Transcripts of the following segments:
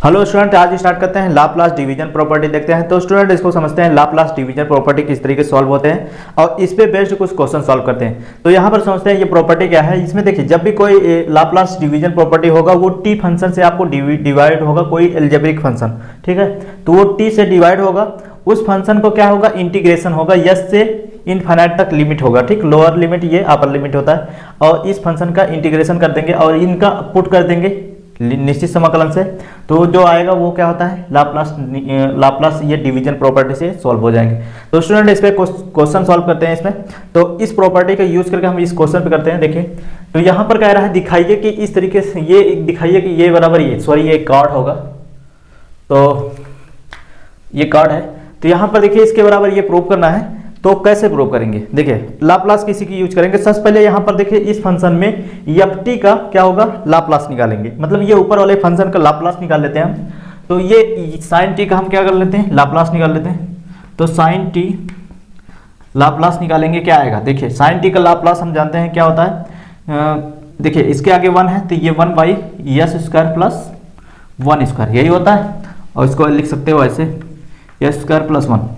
Hello student, आज start करते हैं लाप्लास डिवीजन प्रॉपर्टी देखते हैं। तो स्टूडेंट इसको समझते हैं लाप्लास डिवीजन प्रॉपर्टी किस तरीके से सॉल्व होते हैं और इस पे बेस्ड कुछ क्वेश्चन सॉल्व करते हैं। तो यहाँ पर समझते हैं ये प्रॉपर्टी क्या है। इसमें देखिए, जब भी कोई लाप्लास डिवीजन प्रॉपर्टी होगा वो टी फंक्शन से आपको डिवाइड होगा, कोई एल्जेब्रिक फंक्शन, ठीक है। तो वो टी से डिवाइड होगा, उस फंक्शन को क्या होगा, इंटीग्रेशन होगा, यस से इनफाइनाइट तक लिमिट होगा, ठीक। लोअर लिमिट ये अपर लिमिट होता है और इस फंक्शन का इंटीग्रेशन कर देंगे और इनका पुट कर देंगे निश्चित समाकलन से, तो जो आएगा वो क्या होता है, लाप्लास ये डिवीजन प्रॉपर्टी से सॉल्व हो जाएंगे। तो स्टूडेंट इस पे क्वेश्चन सॉल्व करते हैं इसमें। तो इस प्रॉपर्टी का यूज करके हम इस क्वेश्चन पे करते हैं। देखिए, तो यहाँ पर कह रहा है दिखाइए कि इस तरीके से ये दिखाइए कि ये बराबर ये, सॉरी ये कार्ड होगा, तो ये कार्ड है। तो यहाँ पर देखिए इसके बराबर ये प्रूव करना है। तो कैसे प्रूव करेंगे, देखिए लाप्लास किसी की यूज करेंगे। सबसे पहले यहाँ पर देखिए इस फंक्शन में एफ टी का क्या होगा, लाप्लास निकालेंगे, मतलब ये ऊपर वाले फंक्शन का लाप्लास निकाल लेते हैं हम। तो ये साइन टी का हम क्या कर लेते हैं, लाप्लास निकाल लेते हैं। तो साइन टी लाप्लास निकालेंगे, क्या आएगा, देखिए साइन टी का लाप्लास हम जानते हैं क्या होता है। देखिए इसके आगे 1 है तो ये 1 by yes square plus 1 square यही होता है, और इसको लिख सकते हो ऐसे यस स्क्वायर प्लस 1।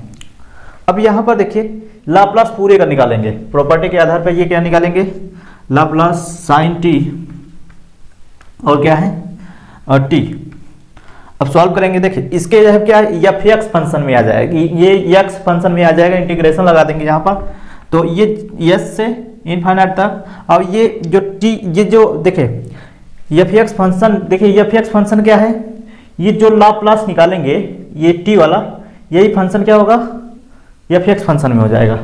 अब यहाँ पर देखिए लाप्लास पूरे का निकालेंगे, प्रॉपर्टी के आधार पर ये क्या निकालेंगे, लाप्लास साइन टी और क्या है और टी। अब सॉल्व करेंगे, देखिए इसके जब क्या है एफ एक्स फंक्शन में आ जाएगा, ये एक्स फंक्शन में आ जाएगा, इंटीग्रेशन लगा देंगे यहाँ पर। तो ये एस से इनफाइनाइट तक, और ये जो टी, ये जो देखिए एफ एक्स फंक्शन, देखिए एफ एक्स फंक्शन क्या है, ये जो लाप्लास निकालेंगे ये टी वाला, यही फंक्शन क्या होगा, एफ एक्स फंक्शन में हो जाएगा।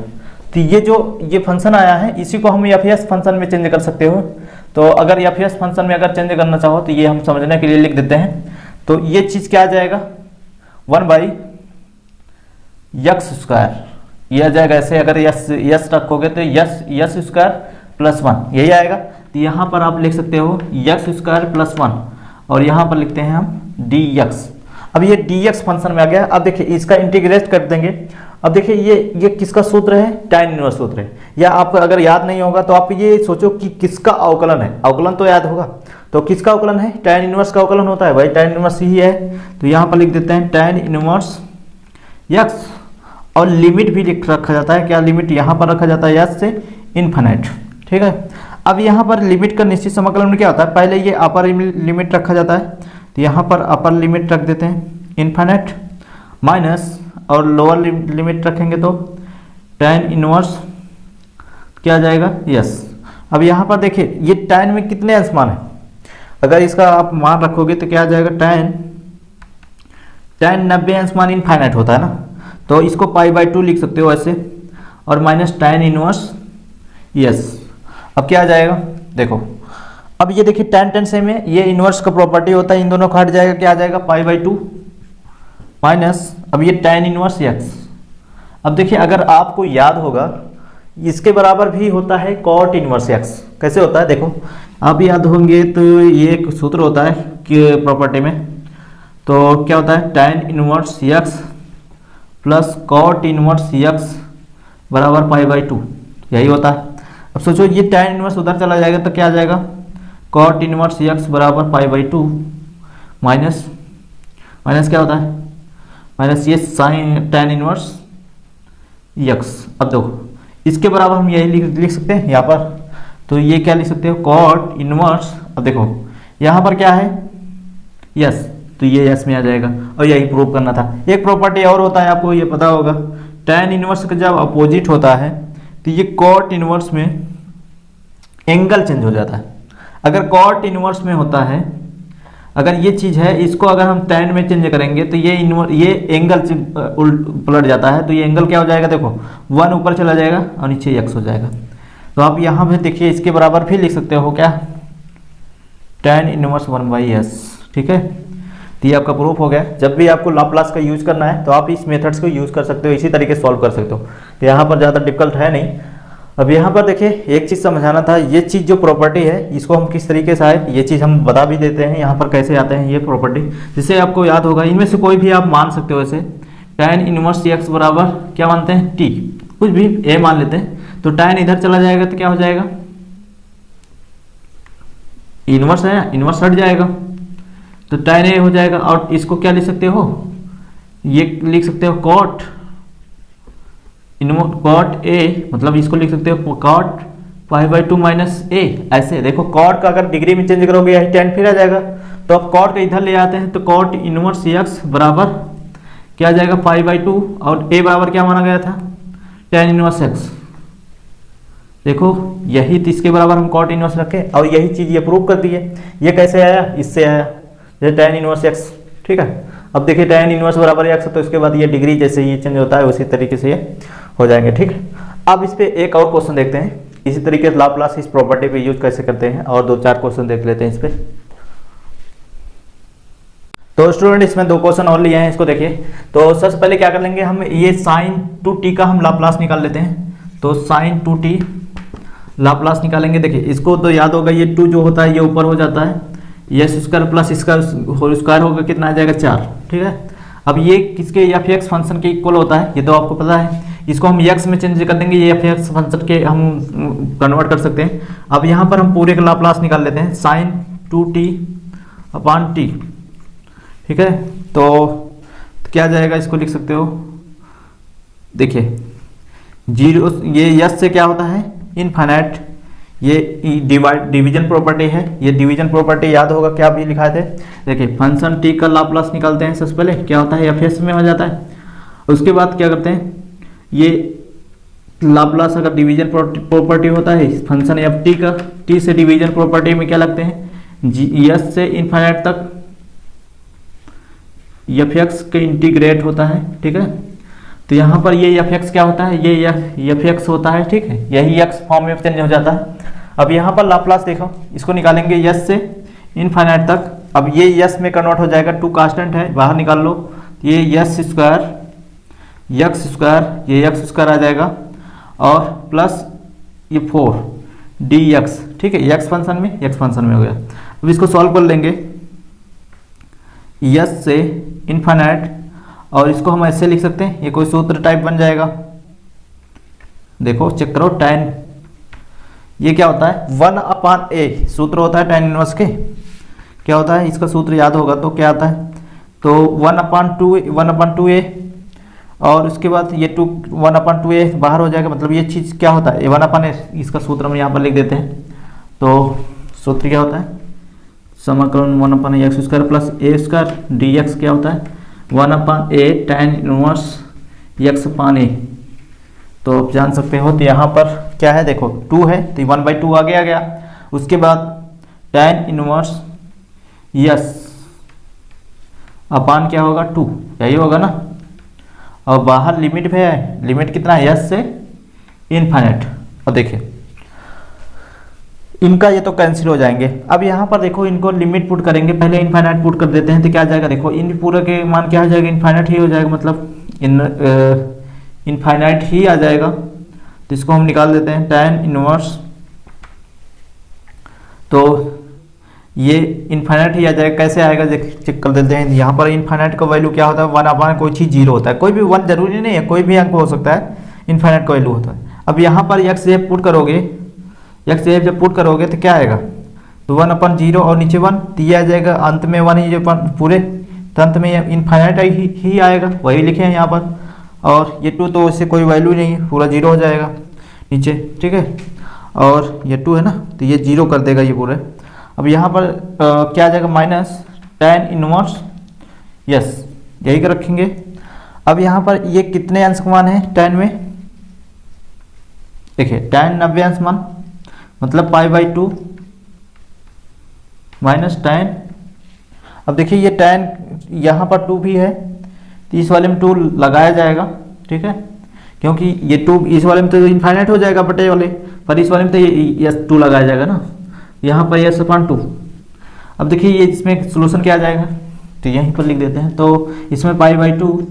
तो ये जो ये फंक्शन आया है इसी को हम एफ एक्स फंक्शन में चेंज कर सकते हो। तो अगर एफ एक्स फंक्शन में अगर चेंज करना चाहो तो ये हम समझने के लिए लिख देते हैं। तो ये चीज क्या आ जाएगा, 1 बाई यक्स स्क्वायर, ये आ जाएगा ऐसे। अगर यस रखोगे तो यस स्क्वायर प्लस 1 यही आएगा। तो यहाँ पर आप लिख सकते हो यक्स स्क्वायर प्लस 1 और यहाँ पर लिखते हैं हम डी एक्स। अब ये डी एक्स फंक्शन में आ गया। अब देखिए इसका इंटीग्रेट कर देंगे। अब देखिए ये किसका सूत्र है, tan इनवर्स सूत्र है। या आपको अगर याद नहीं होगा तो आप ये सोचो कि किसका अवकलन है, अवकलन तो याद होगा, तो किसका अवकलन है, tan इनवर्स का अवकलन होता है भाई, tan इनवर्स ही है। तो यहाँ पर लिख देते हैं tan इनवर्स x, और लिमिट भी लिख रखा जाता है, क्या लिमिट यहाँ पर रखा जाता है, यस से इनफाइनाइट, ठीक है। अब यहाँ पर लिमिट का निश्चित समाकलन में क्या होता है, पहले ये अपर लिमिट रखा जाता है, तो यहाँ पर अपर लिमिट रख देते हैं इनफाइनाइट, माइनस और लोअर लिमिट रखेंगे तो tan इनवर्स क्या आ जाएगा, यस। अब यहाँ पर देखिए ये tan में कितने अंश मान है, अगर इसका आप मान रखोगे तो क्या आ जाएगा, tan 90 अंश मान इनफाइनाइट होता है ना, तो इसको π/2 लिख सकते हो ऐसे, और माइनस tan इनवर्स यस। अब क्या आ जाएगा, देखो अब ये देखिए tan सेम है, ये इनवर्स का प्रॉपर्टी होता है, इन दोनों का हट जाएगा, क्या आ जाएगा π/2 माइनस, अब ये tan इनवर्स एक्स। अब देखिए अगर आपको याद होगा इसके बराबर भी होता है cot इनवर्स एक्स। कैसे होता है, देखो आप याद होंगे तो ये एक सूत्र होता है कि प्रॉपर्टी में, तो क्या होता है tan inverse x plus cot inverse x बराबर π/2 यही होता है। अब सोचो ये tan इनवर्स उधर चला जाएगा तो क्या आ जाएगा, cot इनवर्स एक्स बराबर π/2 माइनस क्या होता है, माइनस ये साइन tan इनवर्स यक्स। अब देखो इसके बराबर हम यही लिख सकते हैं यहाँ पर, तो ये क्या लिख सकते हो, cot इनवर्स। अब देखो यहाँ पर क्या है, यस, तो ये यस में आ जाएगा, और यही प्रूव करना था। एक प्रॉपर्टी और होता है, आपको ये पता होगा, tan इनवर्स का जब अपोजिट होता है तो ये cot इनवर्स में एंगल चेंज हो जाता है। अगर cot इनवर्स में होता है, अगर ये चीज है, इसको अगर हम tan में चेंज करेंगे तो ये एंगल पलट जाता है, तो ये एंगल क्या हो जाएगा, देखो 1 ऊपर चला जाएगा और नीचे x हो जाएगा। तो आप यहाँ पे देखिए इसके बराबर भी लिख सकते हो क्या, tan इनवर्स 1/s, ठीक है। तो ये आपका प्रूफ हो गया। जब भी आपको लाप्लास का यूज करना है तो आप इस मेथड्स को यूज कर सकते हो, इसी तरीके से सॉल्व कर सकते हो। तो यहाँ पर ज़्यादा डिफिकल्ट है नहीं। अब यहाँ पर देखिए एक चीज़ समझाना था, ये चीज़ जो प्रॉपर्टी है इसको हम किस तरीके से आए, ये चीज़ हम बता भी देते हैं यहाँ पर कैसे आते हैं ये प्रॉपर्टी, जिससे आपको याद होगा। इनमें से कोई भी आप मान सकते हो ऐसे, tan इनवर्स एक्स बराबर क्या मानते हैं, टी, कुछ भी ए मान लेते हैं। तो tan इधर चला जाएगा तो क्या हो जाएगा, इनवर्स है, इनवर्स हट जाएगा, तो tan a हो जाएगा। और इसको क्या लिख सकते हो, ये लिख सकते हो cot a, मतलब इसको लिख सकते हो cot π/2 माइनस a। ऐसे देखो cot का अगर डिग्री में चेंज करोगे यही tan फिर आ जाएगा। तो अब cot का इधर ले आते हैं, तो cot इनवर्स x बराबर क्या आ जाएगा π/2, और a बराबर क्या माना गया था tan इनवर्स x। देखो यही तो इसके बराबर हम cot इनवर्स रखे और यही चीज ये प्रूव कर दी है। ये कैसे आया, इससे आया, जैसे tan इनवर्स x। ठीक है, अब देखिए tan इनवर्स बराबर x, तो इसके बाद ये डिग्री जैसे ये चेंज होता है उसी तरीके से ये हो जाएंगे। ठीक है, अब इस पे एक और क्वेश्चन देखते हैं, इसी तरीके से लाप्लास इस प्रॉपर्टी पे यूज कैसे करते हैं, और 2-4 क्वेश्चन देख लेते हैं इस पे। तो स्टूडेंट इसमें 2 क्वेश्चन और लिए हैं, इसको देखिए। तो सबसे पहले क्या कर लेंगे हम, ये sin 2t का हम लाप्लास निकाल लेते हैं। तो sin 2t लाप्लास निकालेंगे। देखिए इसको तो याद होगा, ये 2 जो होता है ये ऊपर हो जाता है, यस स्क्वायर प्लस इसका होल स्क्वायर होगा, कितना आ जाएगा 4। ठीक है, अब ये किसके f(x) फंक्शन के इक्वल होता है, ये तो आपको पता है। इसको हम x में चेंज कर देंगे, ये f(x) फंक्शन के हम कन्वर्ट कर सकते हैं। अब यहाँ पर हम पूरे का लाप्लास निकाल लेते हैं, sin 2t/t। ठीक है, तो क्या जाएगा, इसको लिख सकते हो, देखिए 0, ये यस से क्या होता है इनफाइनाइट, ये डिवीजन प्रॉपर्टी है, ये डिवीजन प्रॉपर्टी याद होगा क्या भी लिखाए थे। देखिए फंक्शन t का लाप्लास निकालते हैं, सबसे पहले क्या होता है f(s) में हो जाता है। उसके बाद क्या करते हैं, ये लाप्लास अगर डिवीजन प्रॉपर्टी होता है फंक्शन एफ टी का, t से डिवीजन प्रॉपर्टी में क्या लगते हैं, यस से इनफाइनाइट तक f(x) के इंटीग्रेट होता है। ठीक है, तो यहाँ पर ये f(x) क्या होता है, ये f(x) होता है। ठीक है, यही x फॉर्म में चेंज हो जाता है। अब यहाँ पर लाप्लास देखो, इसको निकालेंगे यस से इनफाइनाइट तक। अब ये यस में कन्वर्ट हो जाएगा, 2 कांस्टेंट है बाहर निकाल लो, ये यस स्क्वायर एक्स स्क्वायर, ये एक्स स्क्वायर आ जाएगा, और प्लस ये 4dx। ठीक है, एक्स फंक्शन में हो गया। अब इसको सॉल्व कर लेंगे यस से इनफाइनाइट, और इसको हम ऐसे लिख सकते हैं, ये कोई सूत्र टाइप बन जाएगा। देखो चेक करो, tan ये क्या होता है 1/a सूत्र होता है tan इनवर्स के। क्या होता है, इसका सूत्र याद होगा तो क्या आता है, तो 1/2a, और उसके बाद ये 1/2a बाहर हो जाएगा, मतलब ये चीज़ क्या होता है 1/a, इसका सूत्र हम यहाँ पर लिख देते हैं। तो सूत्र क्या होता है, समाकलन 1/x² प्लस a² dx क्या होता है 1/a tan इनवर्स x/a। तो आप जान सकते हो, तो यहाँ पर क्या है, देखो 2 है तो 1/2 आगे आ गया। उसके बाद tan इनवर्स यस अपान क्या होगा 2, यही होगा ना। और बाहर लिमिट पे है, लिमिट कितना है यस से इनफाइनाइट। और देखिए इनका ये तो कैंसिल हो जाएंगे। अब यहाँ पर देखो इनको लिमिट पुट करेंगे, पहले इनफाइनाइट पुट कर देते हैं, तो क्या आ जाएगा, देखो इन पूरे के मान क्या आ जाएगा, इनफाइनाइट ही हो जाएगा, मतलब इनफाइनाइट ही आ जाएगा। तो इसको हम निकाल देते हैं tan इनवर्स, तो ये इनफाइनाइट ही आ जाएगा। कैसे आएगा चेक कर देते हैं। यहाँ पर इनफाइनाइट का वैल्यू क्या होता है 1/, कोई चीज़ 0 होता है, कोई भी 1 जरूरी नहीं है, कोई भी अंक हो सकता है, इनफाइनाइट का वैल्यू होता है। अब यहाँ पर x जब पुट करोगे, x जब पुट करोगे तो क्या आएगा, तो 1/0 और नीचे 1, तो ये आ जाएगा अंत में 1 ही, जो पूरे तो अंत में इनफाइनाइट ही आएगा, वही लिखे हैं यहाँ पर। और ये 2 तो इससे कोई वैल्यू नहीं है, पूरा 0 हो जाएगा नीचे। ठीक है, और ये 2 है ना, तो ये 0 कर देगा ये पूरे। अब यहाँ पर क्या आ जाएगा माइनस tan इनवर्स यस, यही कर रखेंगे। अब यहाँ पर ये कितने अंश मान है tan में, देखिए tan 90 अंश मान, मतलब π/2 माइनस tan। अब देखिए ये tan यहाँ पर 2 भी है, तो इस वाले में 2 लगाया जाएगा। ठीक है, क्योंकि ये 2 इस वाले में तो इनफाइनाइट हो जाएगा बटे वाले, पर इस वाले में तो ये 2 लगाया जाएगा ना, यहाँ पर s/2। अब देखिए ये इसमें सोल्यूशन क्या आ जाएगा, तो यहीं पर लिख देते हैं। तो इसमें π/2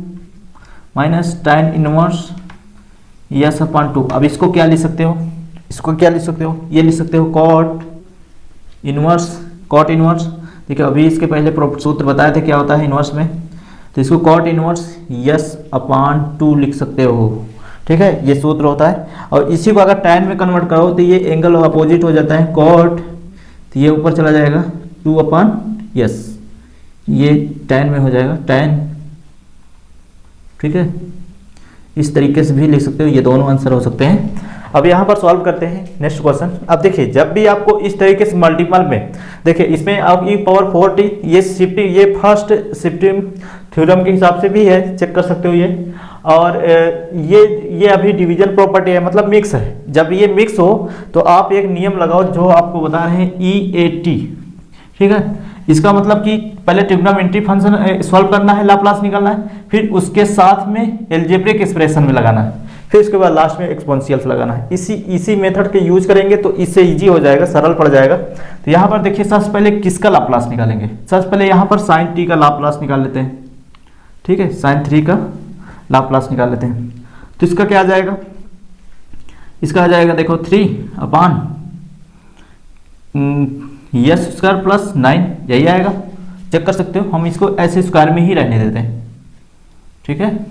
माइनस tan इनवर्स s/2। अब इसको क्या लिख सकते हो, इसको क्या लिख सकते हो, ये लिख सकते हो cot इनवर्स। ठीक है, अभी इसके पहले सूत्र बताए थे क्या होता है इनवर्स में, तो इसको cot इनवर्स s/2 लिख सकते हो। ठीक है, ये सूत्र होता है। और इसी को अगर tan में कन्वर्ट करो तो ये एंगल अपोजिट हो जाता है cot, तो ये ऊपर चला जाएगा 2/s, ये tan में हो जाएगा tan, ठीक है। इस तरीके से भी लिख सकते हो, ये दोनों आंसर हो सकते हैं। अब यहाँ पर सॉल्व करते हैं नेक्स्ट क्वेश्चन। अब देखिए जब भी आपको इस तरीके से मल्टीपल में, देखिए इसमें आप ई पावर 4t, ये शिफ्टिंग, ये फर्स्ट शिफ्टिंग थ्योरम के हिसाब से भी है, चेक कर सकते हो ये। और ये अभी डिवीजन प्रॉपर्टी है, मतलब मिक्स है। जब ये मिक्स हो तो आप एक नियम लगाओ जो आपको बता रहे हैं EAT, ठीक है। इसका मतलब कि पहले ट्रिग्नोमेट्री फंक्शन सॉल्व करना है, लाप्लास निकालना है, फिर उसके साथ में एल्जेब्रिक एक्सप्रेशन में लगाना है, फिर उसके बाद लास्ट में एक्सपोनेंशियल्स लगाना है। इसी मेथड के यूज करेंगे तो इससे इजी हो जाएगा, सरल पड़ जाएगा। तो यहाँ पर देखिए सबसे पहले किसका लाप्लास निकालेंगे, सबसे पहले यहाँ पर sin t का लाप्लास निकाल लेते हैं, ठीक है। sin 3 का लाप्लास निकाल लेते हैं। तो इसका क्या आ जाएगा, इसका आ जाएगा देखो 3/, यस स्क्वायर प्लस 9, यही आएगा। चेक कर सकते हो, हम इसको ऐसे स्क्वायर में ही रहने देते हैं, ठीक है,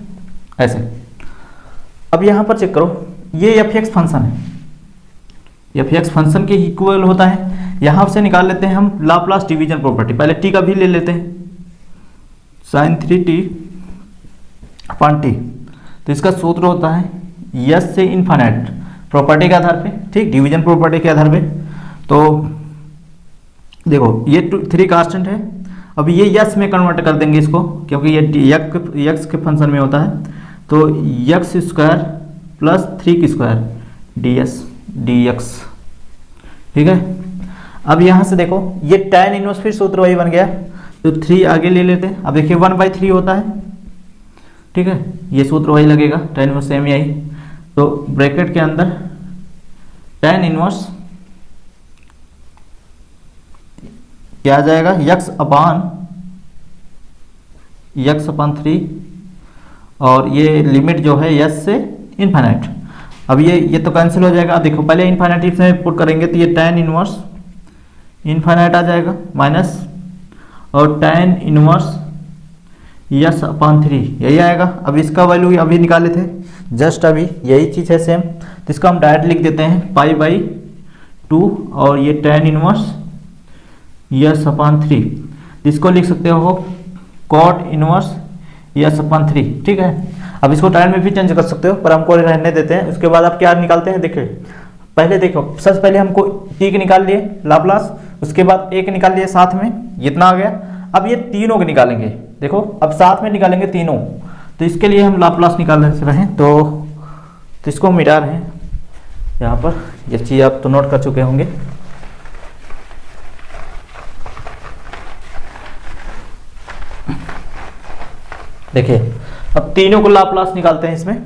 ऐसे। अब यहाँ पर चेक करो, ये f(x) फंक्शन है, f(x) फंक्शन के इक्वल होता है। यहाँ से निकाल लेते हैं हम लाप्लास डिवीजन प्रॉपर्टी। पहले t का भी ले लेते हैं, sin 3t/t। तो इसका सूत्र होता है यस से इनफाइनाइट प्रॉपर्टी के आधार पे, ठीक, डिवीजन प्रॉपर्टी के आधार पे। तो देखो ये 3 कांस्टेंट है, अब ये यस में कन्वर्ट कर देंगे इसको, क्योंकि ये यक्स के फंक्शन में होता है। तो यक्स स्क्वायर प्लस 3 की स्क्वायर dx, ठीक है। अब यहाँ से देखो ये tan इनवर्स, फिर सूत्र वही बन गया, तो 3 आगे ले लेते हैं। अब देखिए 1/3 होता है, ठीक है, ये सूत्र वही लगेगा, tan इनवर्स सेम ही आई। तो ब्रैकेट के अंदर tan इनवर्स क्या आ जाएगा, x/3, और ये लिमिट जो है यस से इनफाइनाइट। अब ये तो कैंसिल हो जाएगा। अब देखो पहले इनफाइनाइट इसमें पुट करेंगे तो ये tan इनवर्स इनफाइनाइट आ जाएगा माइनस, और tan इनवर्स यस/3 यही आएगा। अब इसका वैल्यू अभी निकाले थे जस्ट अभी, यही चीज़ है सेम। तो इसका हम डायरेक्ट लिख देते हैं π/2, और ये tan इनवर्स यस/3, इसको लिख सकते हो cot इनवर्स यस/3, ठीक है। अब इसको टाइम में भी चेंज कर सकते हो, पर हमको रहने देते हैं। उसके बाद आप क्या निकालते हैं, देखिए पहले देखो सबसे पहले हमको t के निकाल लिए लाप्लास, उसके बाद a के निकाल लिए साथ में, इतना आ गया। अब ये तीनों के निकालेंगे, देखो अब साथ में निकालेंगे तीनों। तो इसके लिए हम लाप्लास निकाल रहे हैं, तो इसको हम मिटा रहे हैं यहाँ पर। ये चीज़ आप तो नोट कर चुके होंगे। देखिए अब तीनों को लाप्लास निकालते हैं इसमें।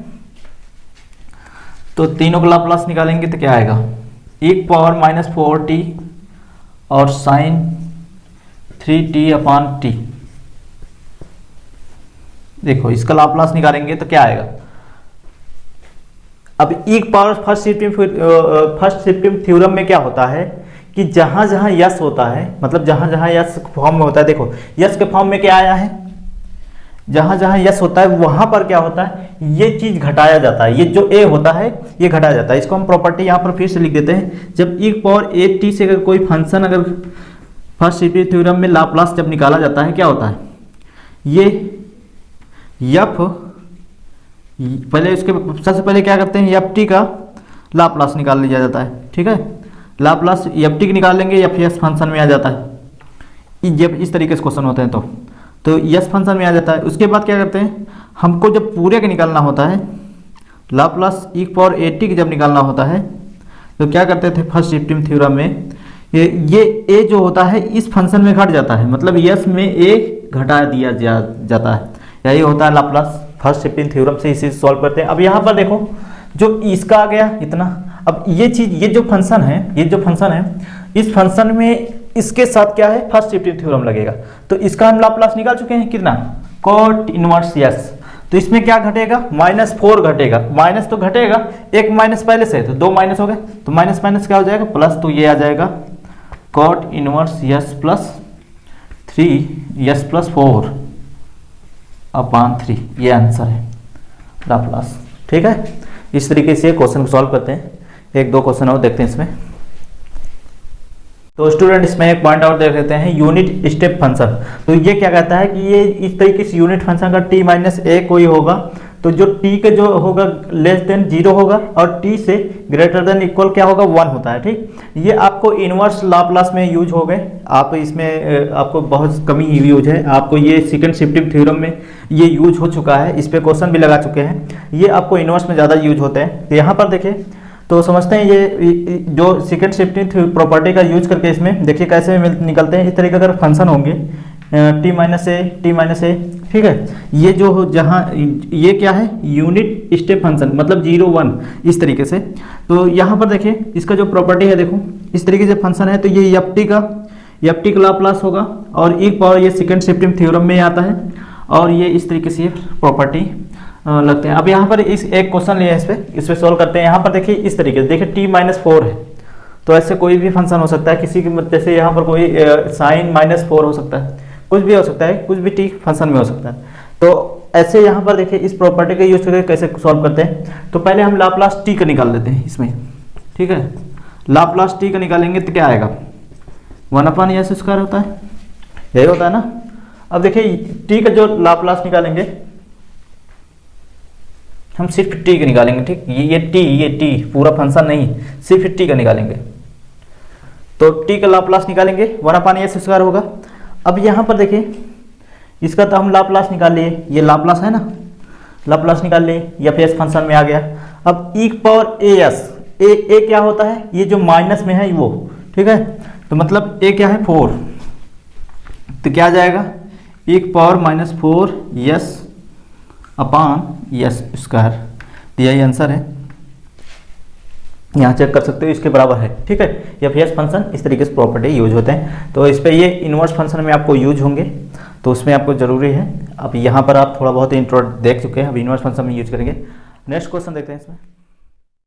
तो तीनों को लाप्लास निकालेंगे तो क्या आएगा, e⁻⁴t और sin 3t/t। देखो इसका लाप्लास निकालेंगे तो क्या आएगा। अब फर्स्ट शिफ्टिंग थ्योरम में क्या होता है कि जहां जहां यस होता है, मतलब जहां जहां यस फॉर्म में होता है, देखो यस के फॉर्म में क्या आया है, जहां जहां यस होता है वहां पर क्या होता है, ये चीज घटाया जाता है, ये जो ए होता है ये घटाया जाता है। इसको हम प्रॉपर्टी यहाँ पर फिर से लिख देते हैं। जब e⁻8t से अगर कोई फंक्शन, अगर फर्स्ट शिफ्टिंग थ्योरम में लाप्लास जब निकाला जाता है, क्या होता है, ये यफ पहले उसके सबसे पहले क्या करते हैं, ft का लाप्लास निकाल लिया जाता है, ठीक है। लाप्लास ft की निकाल लेंगे, f फंक्शन में आ जाता है। जब इस तरीके से क्वेश्चन होते हैं तो यस फंक्शन में आ जाता है। उसके बाद क्या करते हैं, हमको जब पूरे का निकालना होता है, लाप्लास e⁻8t की जब निकालना होता है, तो क्या करते थे फर्स्ट शिफ्टिंग थ्योरम में, ये a जो होता है इस फंक्शन में घट जाता है, मतलब यस में a घटा दिया जाता है। यही होता है लाप्लास फर्स्ट शिफ्टिंग थ्योरम से इसे सॉल्व करते हैं। अब यहाँ पर देखो जो इसका आ गया इतना, अब ये चीज, ये जो फंक्शन है, इस फंक्शन में इसके साथ क्या है, फर्स्ट शिफ्टिंग थ्योरम लगेगा। तो इसका हम लाप्लास निकाल चुके हैं, कितना, cot इनवर्स यस। तो इसमें क्या घटेगा, -4 घटेगा, माइनस तो घटेगा, एक माइनस पहले से है तो 2 माइनस हो गए, तो माइनस माइनस क्या हो जाएगा, प्लस। तो ये आ जाएगा cot inverse yes plus 3 yes plus 4/3, ये आंसर है लाप्लास, ठीक है। इस तरीके से क्वेश्चन को सॉल्व करते हैं। 1-2 क्वेश्चन और देखते हैं इसमें। तो स्टूडेंट इसमें एक पॉइंट और देख लेते हैं, यूनिट स्टेप फंक्शन। तो ये क्या कहता है कि ये इस तरीके से यूनिट फंक्शन का t माइनस ए कोई होगा, तो जो t के जो होगा लेस देन 0 होगा और t से ग्रेटर देन इक्वल क्या होगा 1 होता है, ठीक। ये आपको इनवर्स लाप्लास में यूज हो गए, आप इसमें आपको बहुत कमी यूज है, आपको ये सेकंड शिफ्टिंग थ्योरम में ये यूज हो चुका है, इस पे क्वेश्चन भी लगा चुके हैं, ये आपको इनवर्स में ज़्यादा यूज होते हैं। तो यहाँ पर देखिए तो समझते हैं ये जो सेकंड शिफ्टिंग प्रॉपर्टी का यूज करके इसमें देखिए कैसे निकलते हैं। इस तरीके अगर फंक्शन होंगे t माइनस ए, ठीक है, ये जो हो जहाँ ये क्या है यूनिट स्टेप फंक्शन मतलब 0 1 इस तरीके से। तो यहाँ पर देखिए इसका जो प्रॉपर्टी है, देखो इस तरीके से फंक्शन है, तो ये एफ टी का लाप्लास होगा और एक पावर ये सेकंड शिफ्टिंग थ्योरम में आता है और ये इस तरीके से प्रॉपर्टी लगते हैं। अब यहाँ पर इस एक क्वेश्चन लिया है, इस पे सॉल्व करते हैं। यहाँ पर देखिए इस तरीके से देखिए t माइनस 4 है, तो ऐसे कोई भी फंक्शन हो सकता है किसी की, जैसे यहाँ पर कोई साइन माइनस 4 हो सकता है, कुछ भी हो सकता है, कुछ भी t फंक्शन में हो सकता है। तो ऐसे यहाँ पर देखिए इस प्रॉपर्टी का यूज करके कैसे सॉल्व करते हैं। तो पहले हम लाप्लास t का निकाल लेते हैं इसमें, ठीक है। लाप्लास t का निकालेंगे तो क्या आएगा 1/s² होता है, यही होता है ना। अब देखिए t का जो लाप्लास निकालेंगे हम सिर्फ t का निकालेंगे, ठीक। ये t पूरा फंक्शन नहीं, सिर्फ t का निकालेंगे। तो t का लाप्लास निकालेंगे 1/s² होगा। अब यहाँ पर देखिए इसका तो हम लाप्लास निकाल लिए, ये लाप्लास है ना, लाप्लास निकाल लिए, या फिर फंक्शन में आ गया। अब e पावर as, ए क्या होता है, ये जो माइनस में है वो, ठीक है। तो मतलब a क्या है 4, तो क्या आ जाएगा e पावर माइनस 4 s/s²। तो यही आंसर है, यहाँ चेक कर सकते हो इसके बराबर है, ठीक है। या फिर फंक्शन इस तरीके से प्रॉपर्टी यूज होते हैं। तो इस पे ये इनवर्स फंक्शन में आपको यूज होंगे, तो उसमें आपको जरूरी है। अब यहाँ पर आप थोड़ा बहुत इंट्रो देख चुके हैं, अब इनवर्स फंक्शन में यूज करेंगे। नेक्स्ट क्वेश्चन देखते हैं इसमें।